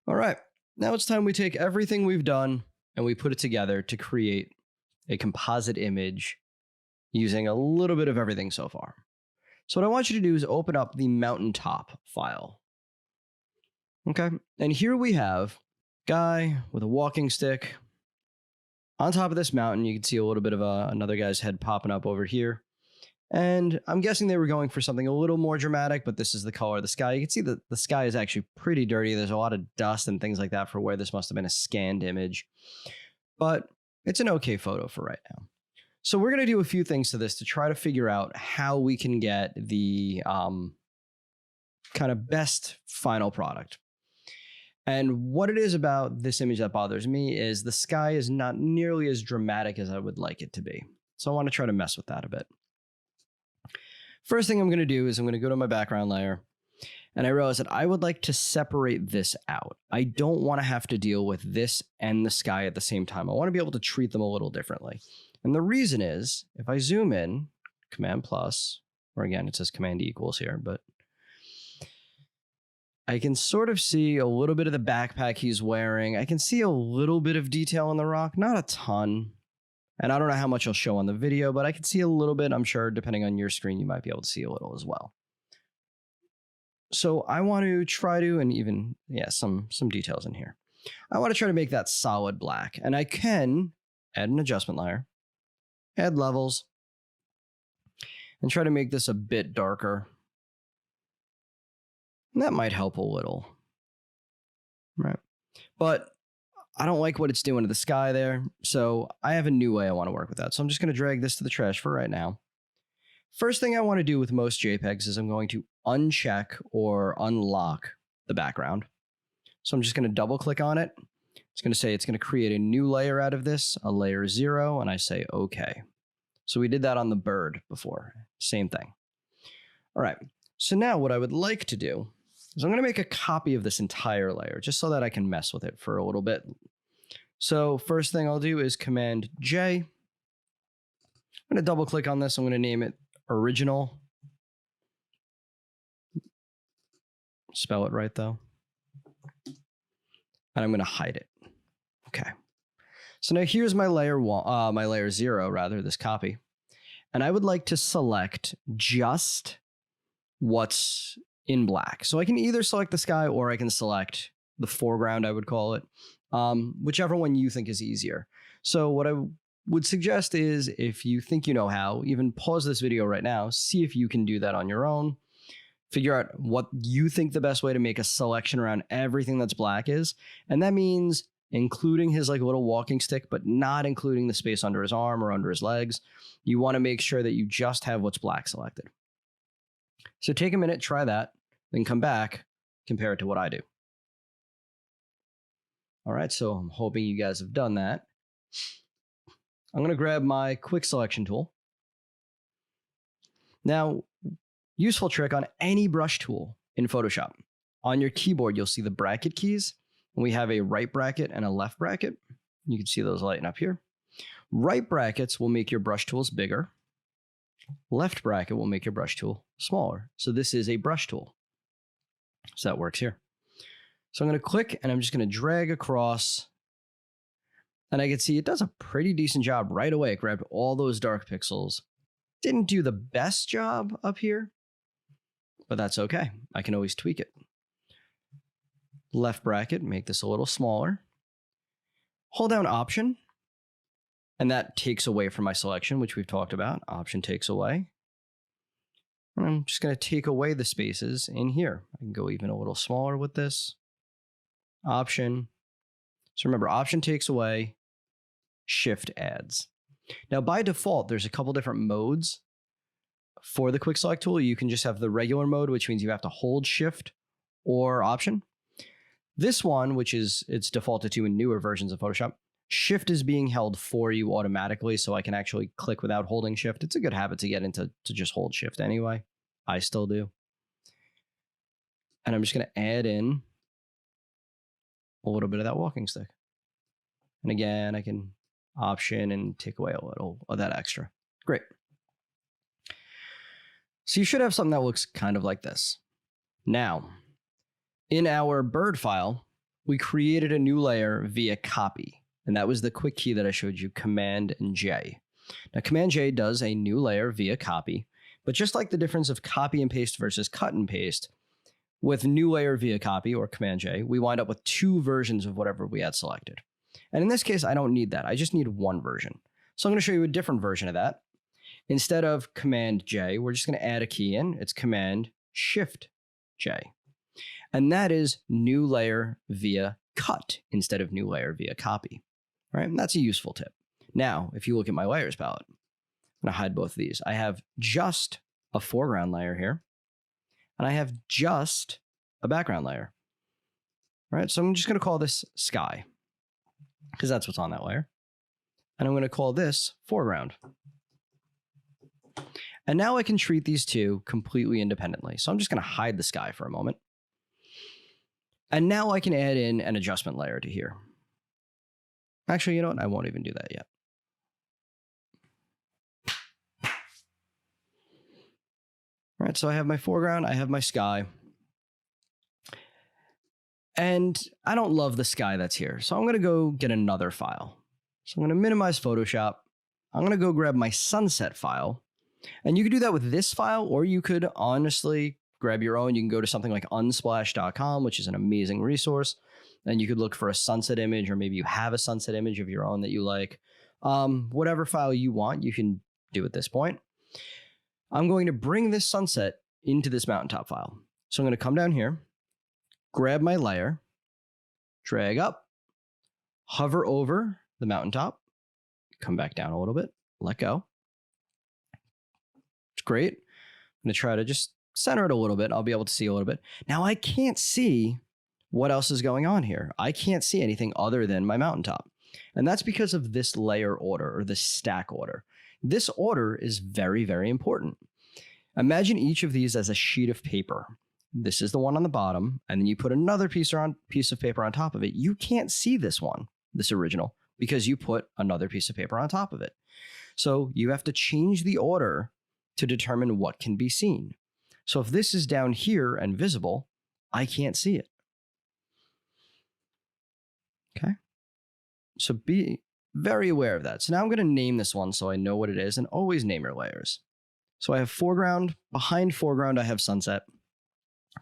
All right, now it's time we take everything we've done and we put it together to create a composite image using a little bit of everything so far. So what I want you to do is open up the mountaintop file. Okay, and here we have guy with a walking stick. On top of this mountain, you can see a little bit of another guy's head popping up over here. And I'm guessing they were going for something a little more dramatic, but this is the color of the sky. You can see that the sky is actually pretty dirty. There's a lot of dust and things like that for where this must have been a scanned image. But it's an okay photo for right now. So we're going to do a few things to this to try to figure out how we can get the kind of best final product. And what it is about this image that bothers me is the sky is not nearly as dramatic as I would like it to be. So I want to try to mess with that a bit. First thing I'm going to do is I'm going to go to my background layer, and I realize that I would like to separate this out. I don't want to have to deal with this and the sky at the same time. I want to be able to treat them a little differently. And the reason is, if I zoom in, Command plus, or again, it says Command equals here, but I can sort of see a little bit of the backpack he's wearing. I can see a little bit of detail on the rock, not a ton. And I don't know how much I'll show on the video, but I can see a little bit. I'm sure depending on your screen, you might be able to see a little as well. So I want to try to, and even, some details in here. I want to try to make that solid black. And I can add an adjustment layer, add levels, and try to make this a bit darker. And that might help a little, right? But I don't like what it's doing to the sky there, so I have a new way I want to work with that. So I'm just going to drag this to the trash for right now. First thing I want to do with most JPEGs is I'm going to uncheck or unlock the background. So I'm just going to double click on it. It's going to say it's going to create a new layer out of this, a layer 0, and I say OK. So we did that on the bird before. Same thing. All right. So now what I would like to do is I'm going to make a copy of this entire layer just so that I can mess with it for a little bit. So first thing I'll do is Command J. I'm going to double click on this. I'm going to name it Original. Spell it right though. And I'm going to hide it. Okay. So now here's my layer my layer 0 rather, this copy. And I would like to select just what's in black. So I can either select the sky or I can select the foreground, I would call it, whichever one you think is easier. So what I would suggest is, if you think you know how, even pause this video right now, see if you can do that on your own. Figure out what you think the best way to make a selection around everything that's black is. And that means including his little walking stick, but not including the space under his arm or under his legs. You want to make sure that you just have what's black selected. So take a minute, try that, then come back, compare it to what I do. All right, so I'm hoping you guys have done that. I'm going to grab my quick selection tool. Now, useful trick on any brush tool in Photoshop. On your keyboard, you'll see the bracket keys. And we have a right bracket and a left bracket. You can see those lighting up here. Right brackets will make your brush tools bigger. Left bracket will make your brush tool smaller. So this is a brush tool. So that works here. So I'm going to click and I'm just going to drag across. And I can see it does a pretty decent job right away. It grabbed all those dark pixels. Didn't do the best job up here, but that's okay. I can always tweak it. Left bracket, make this a little smaller. Hold down Option, and that takes away from my selection, which we've talked about. Option takes away. And I'm just going to take away the spaces in here. I can go even a little smaller with this. Option. So remember, Option takes away, Shift adds. Now, by default, there's a couple different modes for the Quick Select tool. You can just have the regular mode, which means you have to hold Shift or Option. This one, which is it's defaulted to in newer versions of Photoshop, Shift is being held for you automatically, so I can actually click without holding Shift. It's a good habit to get into to just hold Shift anyway. I still do. And I'm just going to add in a little bit of that walking stick. And again, I can Option and take away a little of that extra. Great. So you should have something that looks kind of like this. Now, in our bird file, we created a new layer via copy. And that was the quick key that I showed you, Command and J. Now, Command J does a new layer via copy, but just like the difference of copy and paste versus cut and paste, with new layer via copy or Command J, we wind up with two versions of whatever we had selected. And in this case, I don't need that. I just need one version. So I'm going to show you a different version of that. Instead of Command J, we're just going to add a key in. It's Command Shift J. And that is new layer via cut instead of new layer via copy. All right, and that's a useful tip. Now, if you look at my layers palette, I'm going to hide both of these. I have just a foreground layer here, and I have just a background layer. All right, so I'm just going to call this sky, because that's what's on that layer. And I'm going to call this foreground. And now I can treat these two completely independently. So I'm just going to hide the sky for a moment. And now I can add in an adjustment layer to here. Actually, you know what? I won't even do that yet. All right, so I have my foreground, I have my sky. And I don't love the sky that's here. So I'm going to go get another file. So I'm going to minimize Photoshop. I'm going to go grab my sunset file. And you could do that with this file, or you could honestly grab your own. You can go to something like unsplash.com, which is an amazing resource. And you could look for a sunset image, or maybe you have a sunset image of your own that you like. Whatever file you want, you can do at this point. I'm going to bring this sunset into this mountaintop file. So I'm going to come down here, grab my layer, drag up, hover over the mountaintop, come back down a little bit, let go. It's great. I'm going to try to just center it a little bit. I'll be able to see a little bit. Now I can't see what else is going on here. I can't see anything other than my mountaintop. And that's because of this layer order, or this stack order. This order is very, very important. Imagine each of these as a sheet of paper. This is the one on the bottom, and then you put another piece of paper on top of it. You can't see this one, this original, because you put another piece of paper on top of it. So you have to change the order to determine what can be seen. So if this is down here and visible, I can't see it. Okay. So be very aware of that. So now I'm going to name this one so I know what it is, and always name your layers. So I have foreground. Behind foreground, I have sunset.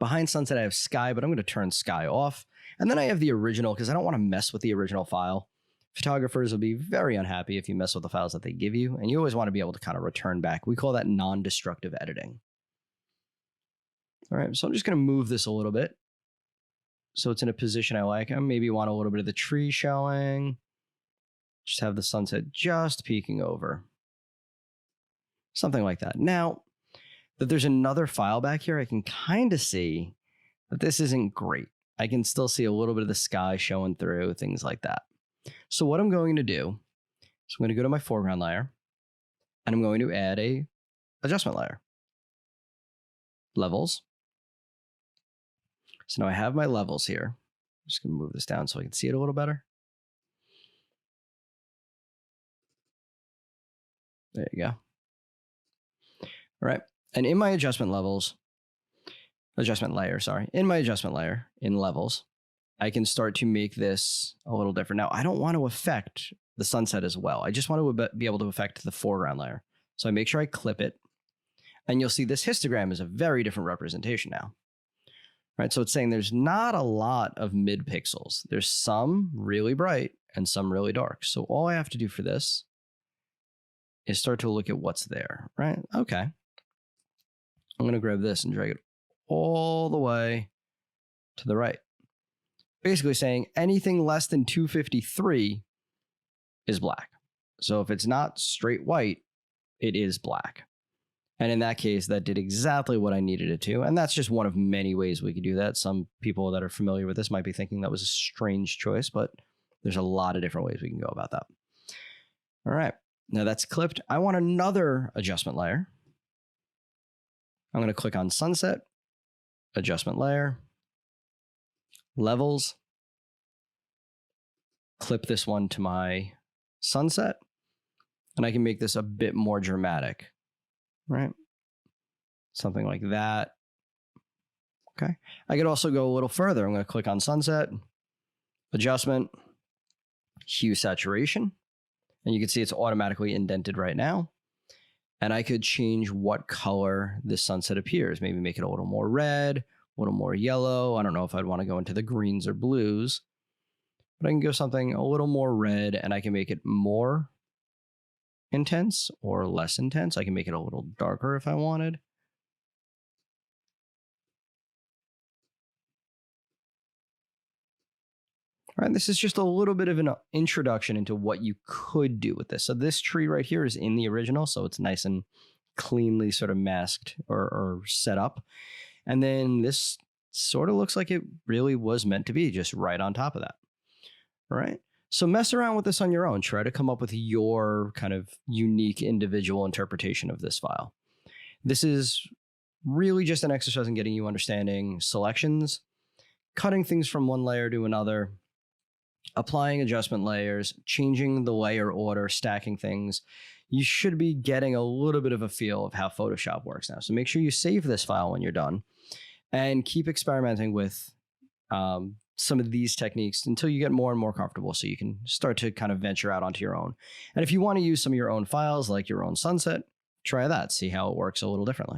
Behind sunset, I have sky, but I'm going to turn sky off. And then I have the original, because I don't want to mess with the original file. Photographers will be very unhappy if you mess with the files that they give you, and you always want to be able to kind of return back. We call that non-destructive editing. All right, so I'm just going to move this a little bit so it's in a position I like. I maybe want a little bit of the tree showing. Just have the sunset just peeking over. Something like that. Now that there's another file back here, I can kind of see that this isn't great. I can still see a little bit of the sky showing through, things like that. So what I'm going to do is I'm going to go to my foreground layer, and I'm going to add a adjustment layer. Levels. So now I have my levels here. I'm just going to move this down so I can see it a little better. There you go. All right. And in my adjustment layer, in my adjustment layer, in levels, I can start to make this a little different. Now, I don't want to affect the sunset as well. I just want to be able to affect the foreground layer. So I make sure I clip it, and you'll see this histogram is a very different representation now. Right? So it's saying there's not a lot of mid pixels. There's some really bright and some really dark. So all I have to do for this is start to look at what's there, right? Okay. I'm going to grab this and drag it all the way to the right. Basically saying anything less than 253 is black. So if it's not straight white, it is black. And in that case, that did exactly what I needed it to. And that's just one of many ways we could do that. Some people that are familiar with this might be thinking that was a strange choice, but there's a lot of different ways we can go about that. All right. Now that's clipped. I want another adjustment layer. I'm going to click on sunset, adjustment layer, levels, clip this one to my sunset, and I can make this a bit more dramatic, right? Something like that. Okay. I could also go a little further. I'm going to click on sunset, adjustment, hue saturation, and you can see it's automatically indented right now. And I could change what color this sunset appears. Maybe make it a little more red, a little more yellow. I don't know if I'd want to go into the greens or blues, but I can go something a little more red, and I can make it more intense or less intense. I can make it a little darker if I wanted. All right, this is just a little bit of an introduction into what you could do with this. So this tree right here is in the original, so it's nice and cleanly sort of masked or set up. And then this sort of looks like it really was meant to be, just right on top of that. All right. So mess around with this on your own. Try to come up with your kind of unique individual interpretation of this file. This is really just an exercise in getting you understanding selections, cutting things from one layer to another, applying adjustment layers, changing the layer order, stacking things. You should be getting a little bit of a feel of how Photoshop works now. So make sure you save this file when you're done and keep experimenting with some of these techniques until you get more and more comfortable, so you can start to kind of venture out onto your own. And if you want to use some of your own files, like your own sunset, try that, see how it works a little differently.